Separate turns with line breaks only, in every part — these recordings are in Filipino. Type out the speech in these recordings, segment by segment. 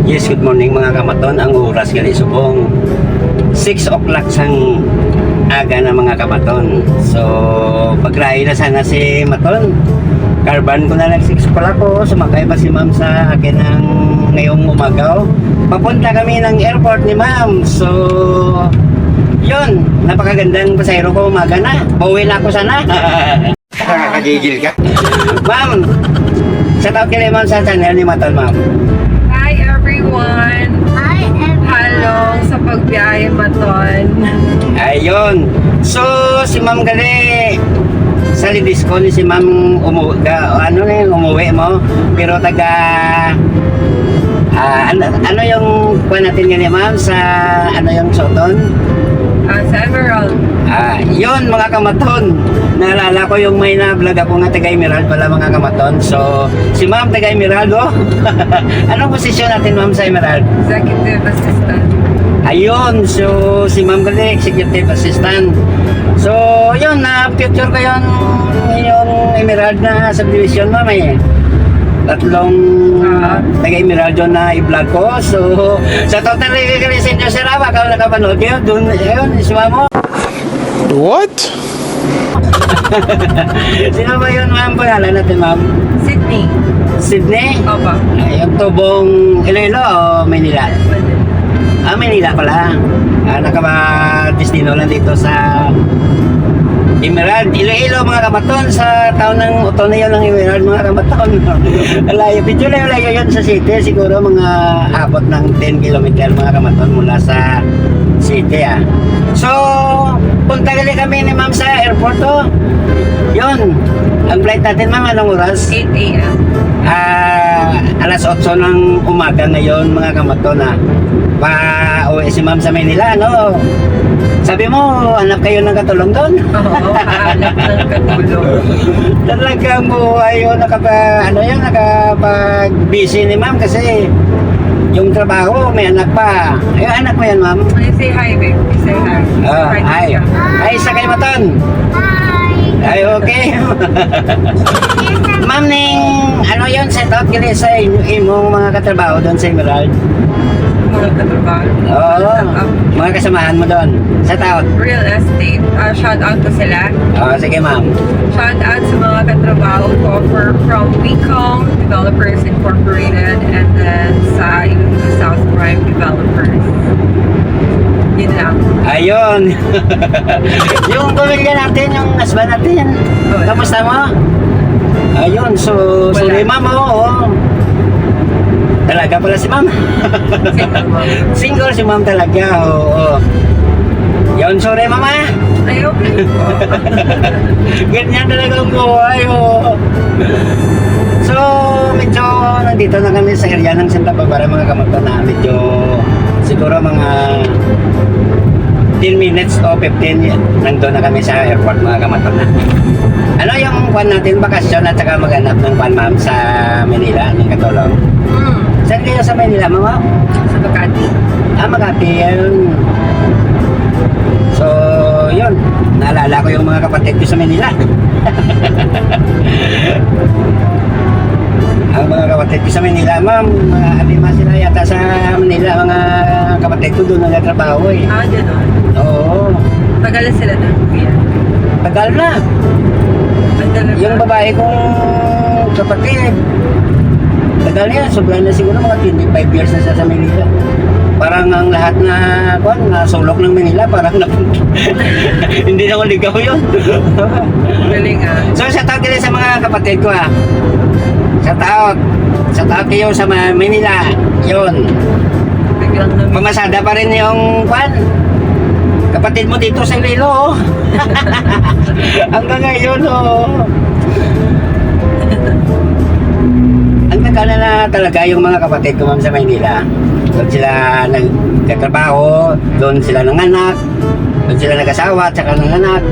Yes, good morning mga kamaton. Ang oras gali subong 6 o'clock sang aga na mga kamaton. So, paglahi na sana si Maton. Karban ko na lang 6 o'clock ko. Sumakay pa si ma'am sa akin ng ngayong umagaw. Papunta kami ng airport ni ma'am. So, yun. Napakagandang pasayro ko umaga na. Pauwi na ako sana. Nakakagigil ka. Ma'am, shout out kay ma'am sa channel ni Maton, ma'am.
Hi everyone!
Hi, everyone.
Halong sa pagbiyahe Maton.
Ayun. So, si Ma'am Gali, sa lidis ko ni si Ma'am umuwi mo. Pero taga, ano yung kuha natin ganyan Ma'am sa ano yung Soton?
Sa Emerald.
Yun mga kamaton. Naalala ko yung may na-vlog ako nga taga Emerald pala mga kamaton. So, si Ma'am taga Emerald oh. Anong posisyon natin Ma'am sa Emerald?
Executive Assistant.
Ayun, so si Ma'am Gali, Executive Assistant. So, yun, na-picture ko yung Emerald na subdivision Ma'am eh. Tatlong taga-Emerald yun na i-vlog ko. So, sa total sa inyo sir, baka nakapanood kayo doon, yun, isma mo.
What?
Sino ba yun Ma'am? Pangalan natin Ma'am?
Sydney.
Sydney?
Opo.
Yung tubong Iloilo o Manila? Manila pala. Nakaba-destino lang dito sa Emerald, Iloilo mga kamaton. Sa taon ng uto na yun ng Emerald mga kamaton. Layo, video layo yun sa city. Siguro mga abot ng 10 kilometer mga kamaton mula sa city So, punta gali kami ni ma'am sa airport Yun, ang flight natin ma'am anong oras?
8 a.m.
Alas 8 ng umaga ngayon mga kamaton pa-uwi si ma'am sa Manila no? Sabi mo, hanap kayo ng katulong doon?
Oo, hanap ng katulong.
Talagang buhay yun, nakapag-busy ni ma'am kasi yung trabaho, may anak pa. Ay, anak mo yan ma'am?
Say hi, babe. Say hi.
Hi. Ay, sakay Maton.
Hi.
Ay, okay. Ma'am, ning, ano yun, set out gali sa imong mga katrabaho doon sa Emerald?
Mga katrabaho.
Oo, mga kasamahan mo doon. Set out.
Real estate. Shout out to sila.
Sige ma'am.
Shout out sa mga katrabaho ko from Wecom Developers Incorporated and then sa South Prime Developers. Yun lang.
Ayun. Yung pamilya natin, yung husband natin. Kamusta mo? Ayun, so sorry ma'am Talaga pala si ma'am. Single si ma'am talaga. Oo. Yun, sorry mama.
Ay, okay po.
Ganyan talaga ang buhay. So, medyo nandito na kami sa area ng Santa Barbara mga kamaton na medyo siguro mga 10 minutes o 15 nandun na kami sa airport mga kamaton na. Ano yung kwan natin, bakasyon at saka maghanap ng kwan ma'am sa Manila, ng katulong? Saan kayo sa Manila mama?
Sa Makati.
Makati yan. So, yun. Naalala ko yung mga kapatid ko sa Manila. Ang mga kapatid ko sa Manila, ma'am, mga alima sila yata sa Manila, mga kapatid ko doon nagtatrabaho eh.
Gano'n.
Oo.
Tagal na sila doon, kuya.
Tagal na. Yung babae kong kapatid, tagal na yan. Sobrang na siguro mga 25 years na siya sa Manila. Parang ang lahat na sulok ng Manila, parang hindi na ligaw yun.
Galing
So, shout out din sa mga kapatid ko Shout out kayo sa Manila. Yun.
Biglang namin.
Pamasada pa rin yung kapatid mo dito sa Iloilo hanggang ngayon Ang tagal na talaga yung mga kapatid ko ma'am sa Maynila. Doon sila nagkatrabaho, doon sila nanganak, doon sila nag-asawa at saka nanganak.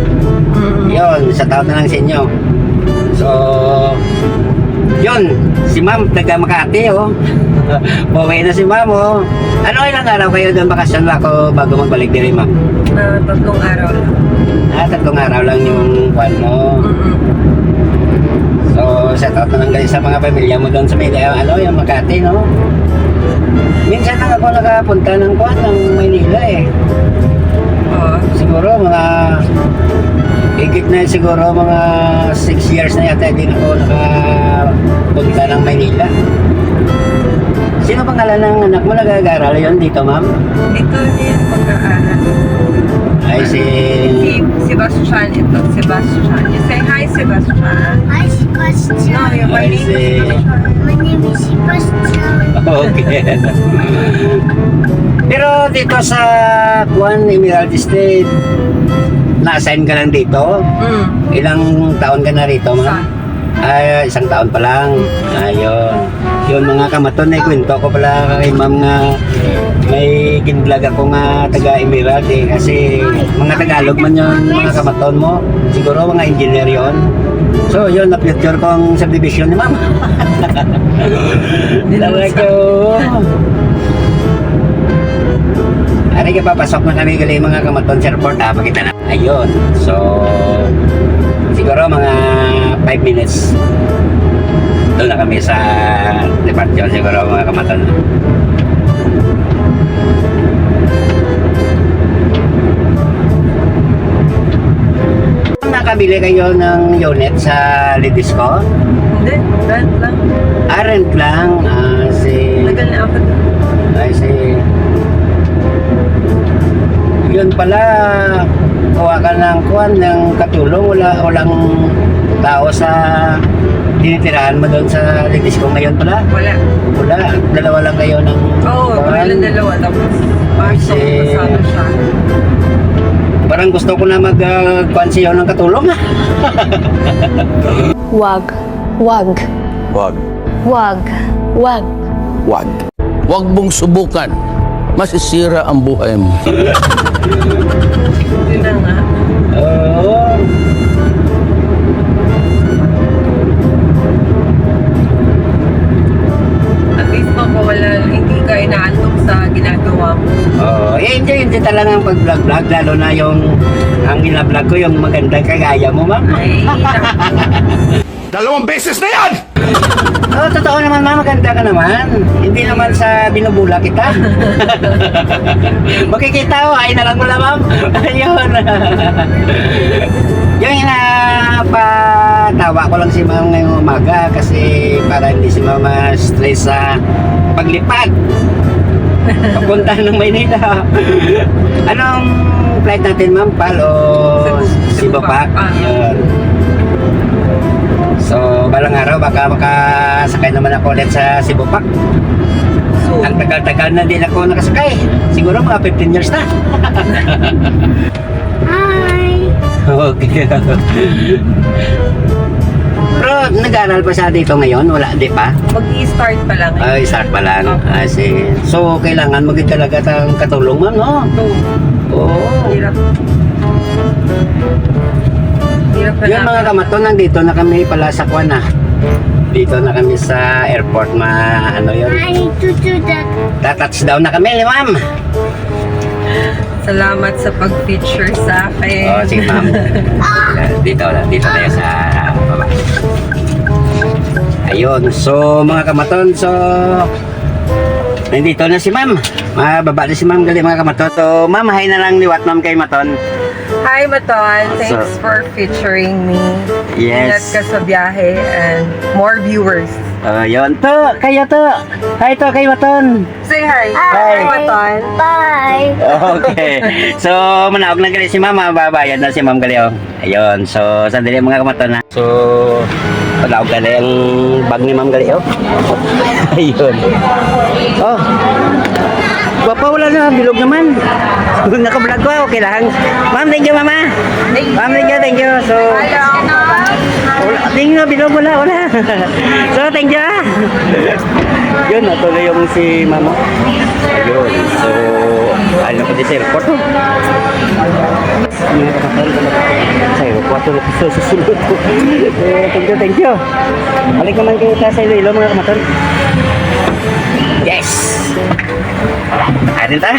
Yun, sa taon na lang sa inyo. So, yun, si ma'am taga Makati Pauwi na si ma'am Ano ilang araw kayo doon bakasyon ako bago magbalik diri ma'am?
3 araw lang.
3 araw lang yung kwan mo. So, shout out na lang guys sa mga pamilya mo doon sa may yung Makati, no? Minsan lang ako nakapunta ng Maynila eh. Siguro mga higit na siguro mga 6 years na yata din ako nakapunta ng Maynila. Sino pangalan ng anak mo nag-aaral yun dito, ma'am?
Dito din pag-aaral.
Ay,
Si Sebastian ito. Sebastian. You say hi, Sebastian.
Hi, Sebastian.
No, your my
I
name is
see.
Sebastian.
My name is Sebastian.
Okay. Pero dito sa Emerald State, na-assign ka lang dito? Ilang taon ka na rito, ma'am? Ay, isang taon pa lang. Ayun. Yun mga kamaton, ay kwento ko pala kay ma'am nga may ginvlog ako nga taga Emerald eh. Kasi mga Tagalog man yun mga kamaton mo. Siguro mga engineer yun. So yun, na-future ko ang subdivision ni ma'am. Talaga. Ari ka papasok na kami gali mga kamaton sa airport ha, pakita na. Ayun. So siguro mga 5 minutes doon na kami sa departure siguro mga kamaton. Nakabili kayo ng unit sa Lidisco?
Hindi, rent lang.
Rent lang.
Tagal na ako doon.
I see. Yun pala, kuha ka ng ng katulong, walang tao sa tinitirahan mo doon sa Lidisco ngayon pala?
Wala.
Dalawa lang kayo ng
Wala dalawa. Tapos, pasok
Kasi-
kasama siya.
Parang gusto ko na mag-kuhan siya ng katulong.
Wag. Wag.
Wag.
Wag. Wag.
Wag.
Huwag mong subukan. Masisira ang buhay mo.
Yun na nga.
Oo.
At least mapawala, hindi ka inaantok sa ginagawa mo.
Enjoy talaga ang pag-vlog-vlog, lalo na yung ang ina-vlog ko, yung magandang kagaya mo, ma'am.
Ay,
Dalawang beses na yan!
Oo, totoo naman, ma'am, maganda ka naman. Hindi naman sa binubula kita. Makikita ko, ay na lang mula, ma'am. Ayun. Yung patawa ko lang si ma'am ngayong umaga kasi para hindi si mama stress sa paglipad. Papunta ng Maynila. Anong flight natin, ma'am? PAL o Sibapak? Yun. So, balang araw, baka makasakay naman ako ulit sa Sibapak.
so,
Ang tagal-tagal na din ako nakasakay. Siguro mga 15 years na.
Hi.
Okay. Pero nag-aaral pa siya dito ngayon? Wala, di pa?
mag-i-start pa lang.
Ay, start pa lang. Kasi, so, kailangan maging talaga ng katulong, ma'am, no?
So,
Oo.
hirap. Hirap na
Yung mga kamaton, nandito na kami pala sa Kwana. Dito na kami sa airport, ano yun?
I need to do that.
Tatouchdown na kami, ma'am.
Salamat sa pag-feature sa akin.
Oo, sige, ma'am. Dito tayo sa baba. Ayun, so mga kamaton, so nandito na si ma'am. Baba na si ma'am, gali mga kamaton. So, ma'am, hi na lang liwat, ma'am, kay Maton.
Hi, Maton. Thanks for featuring me. Ingat
Yes.
ka sa biyahe and more viewers.
Ayun, to, kayo to. Hi to, kay Maton.
Say hi.
Hi.
Maton.
Bye.
Okay. So, manaog na gali si ma'am, babayad na si ma'am gali, oh. Ayun, so, sandali mga kamaton na. So, manaog gali ang bag ni ma'am gali, oh. Ayun. Oh. Gwapa, wala na, bilog naman. Naka-vlog ko, okay lang. Ma'am, thank you, mama. Ma'am, thank you. So, thank you, bilog, wala. So, thank you, ah. Yun, natuloy yung si mama. Ayun, so, ano ko di sa airport, oh. Mga kapatid talaga. Sa airport, tulog ko sa susunod ko. Thank you. Balik naman kayo sa Iloilo, mga kapatid. Yes! Atin ta?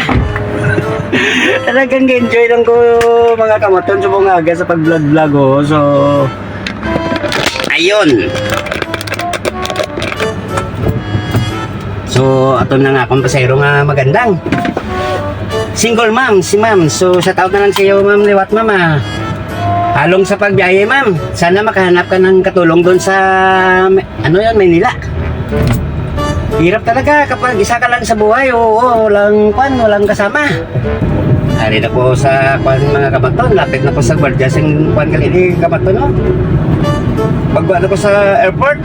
Talagang enjoy lang ko mga kamaton sa mga aga sa pag-vlog-vlog, oh. So, ayun. So, So ato na nga akong pasayro nga magandang. Single ma'am, si ma'am. So shout out na lang sa iyo ma'am liwat mama. Halong sa pagbiyahe ma'am. Sana makahanap ka ng katulong doon sa ano yun, Maynila. Hirap talaga kapag isa ka lang sa buhay. Oo, walang kasama. Ari na po sa kwan mga kamaton. Lapit na po sa gwardiya sing kwan kalini kamaton no. Pagbuhat ako sa airport.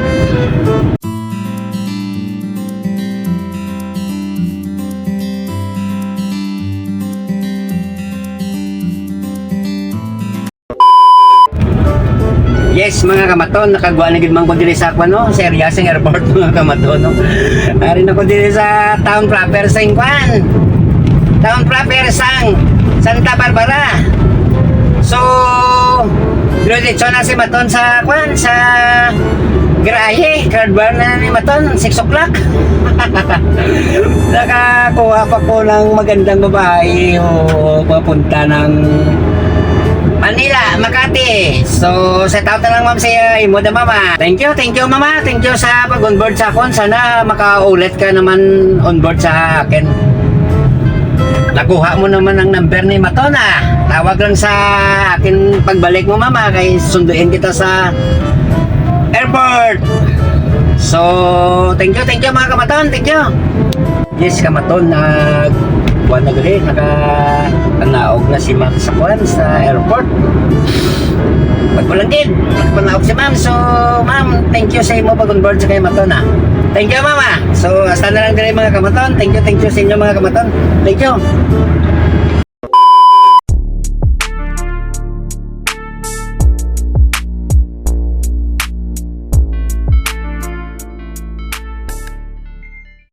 Yes, mga kamaton, nakagwa na gid man ko diri sa kwan no, sa area sa airport mga kamaton no. Ari na ko diri sa town proper sa kwan. Town proper sang Santa Barbara. So, diretso na si Maton sa kwan sa garahe, card bar na ni Maton 6 o'clock. Nakakuha pa ko ng magandang babae o papunta ng Manila, Makati. So, set out na lang ma'am sa imo da mama. Thank you mama. Thank you sa pag-onboard sa akin. Sana makaulit ka naman onboard sa akin. Nakuha mo naman ang number ni Matona. Tawag lang sa akin pagbalik mo mama kay sunduin kita sa airport. So, thank you mga kamaton. Thank you. Yes, kamaton buwan na gali, nakanaog na si ma'am sa kwan sa airport. Pagpalangkid, nakapanaog si ma'am. So, ma'am, thank you sa imo pag-onboard sa kay Matona. Thank you, mama. So, hasta na lang din mga kamaton. Thank you sa inyo mga kamaton. Thank you.